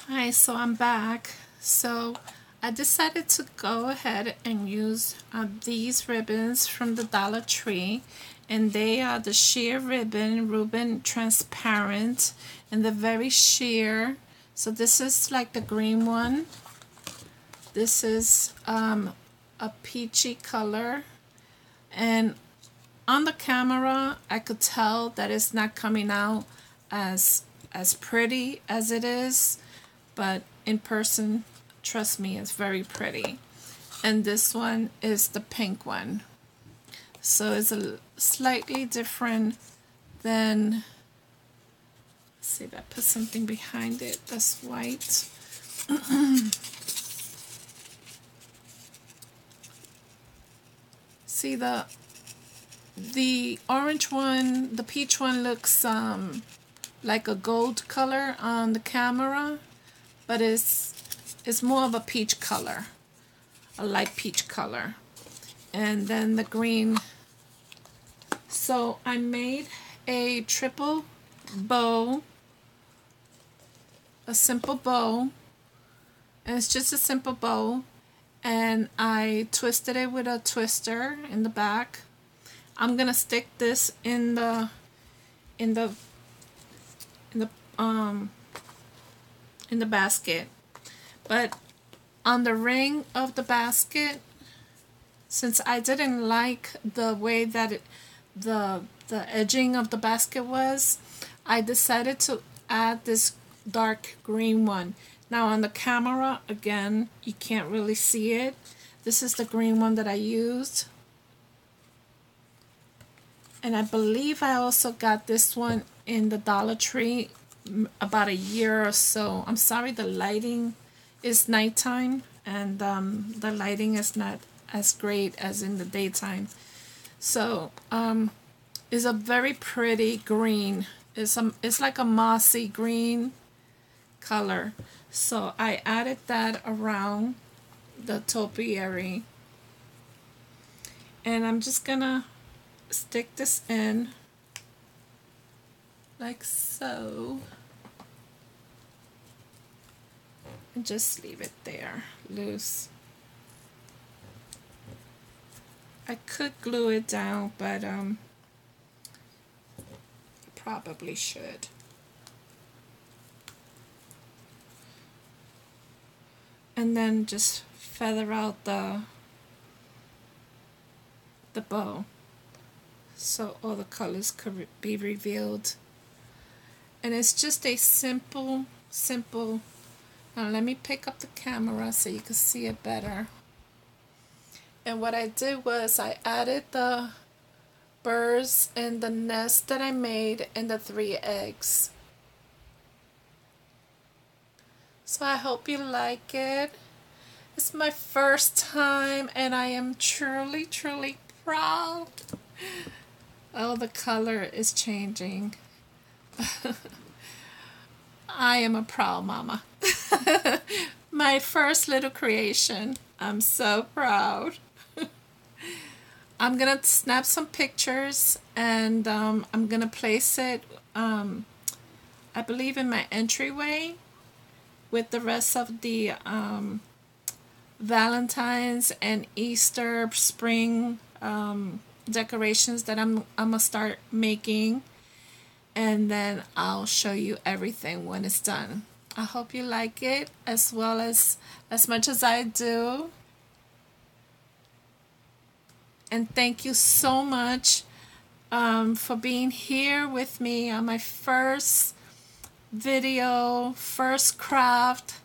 Hi, so I'm back. So I decided to go ahead and use these ribbons from the Dollar Tree, and they are the sheer ribbon transparent, and they're very sheer. So this is like the green one. This is a peachy color, and on the camera I could tell that it's not coming out as pretty as it is, but in person, trust me, it's very pretty. And this one is the pink one, so it's a slightly different than, let's see if I put something behind it that's white. See, the orange one, the peach one looks like a gold color on the camera, but it's more of a peach color, a light peach color. And then the green. So I made a triple bow, a simple bow, and it's just a simple bow, and I twisted it with a twister in the back. I'm gonna stick this in the basket, but on the ring of the basket, since I didn't like the way that the edging of the basket was, I decided to add this dark green one. Now on the camera, again, you can't really see it. This is the green one that I used. And I believe I also got this one in the Dollar Tree about a year or so. I'm sorry, the lighting is nighttime, and the lighting is not as great as in the daytime. So it's a very pretty green. It's like a mossy green color. So I added that around the topiary, and I'm just gonna stick this in like so, and just leave it there loose. I could glue it down, but probably should. And then just feather out the bow, so all the colors could be revealed. And it's just a simple, now let me pick up the camera so you can see it better. And what I did was I added the birds and the nest that I made and the 3 eggs. So I hope you like it. It's my first time, and I am truly proud. Oh, the color is changing. I am a proud mama. My first little creation. I'm so proud. I'm gonna snap some pictures, and I'm gonna place it, I believe, in my entryway with the rest of the Valentine's and Easter spring decorations that I'm gonna start making, and then I'll show you everything when it's done. I hope you like it as much as I do. And thank you so much for being here with me on my first video, first craft.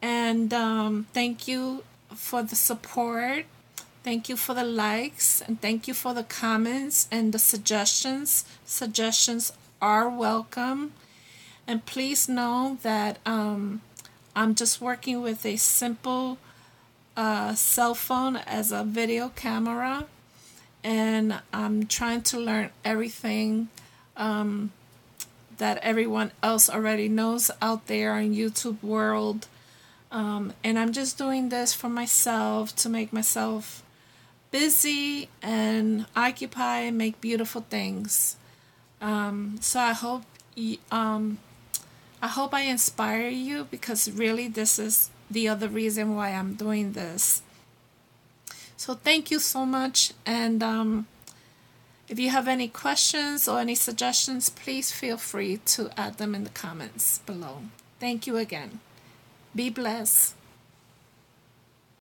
And thank you for the support. Thank you for the likes, and thank you for the comments and the suggestions. Suggestions are welcome. And please know that I'm just working with a simple cell phone as a video camera, and I'm trying to learn everything that everyone else already knows out there in YouTube world, and I'm just doing this for myself, to make myself busy and occupy and make beautiful things. So I hope I hope I inspire you, because really this is the other reason why I'm doing this. So thank you so much, and if you have any questions or any suggestions, please feel free to add them in the comments below. Thank you again. Be blessed.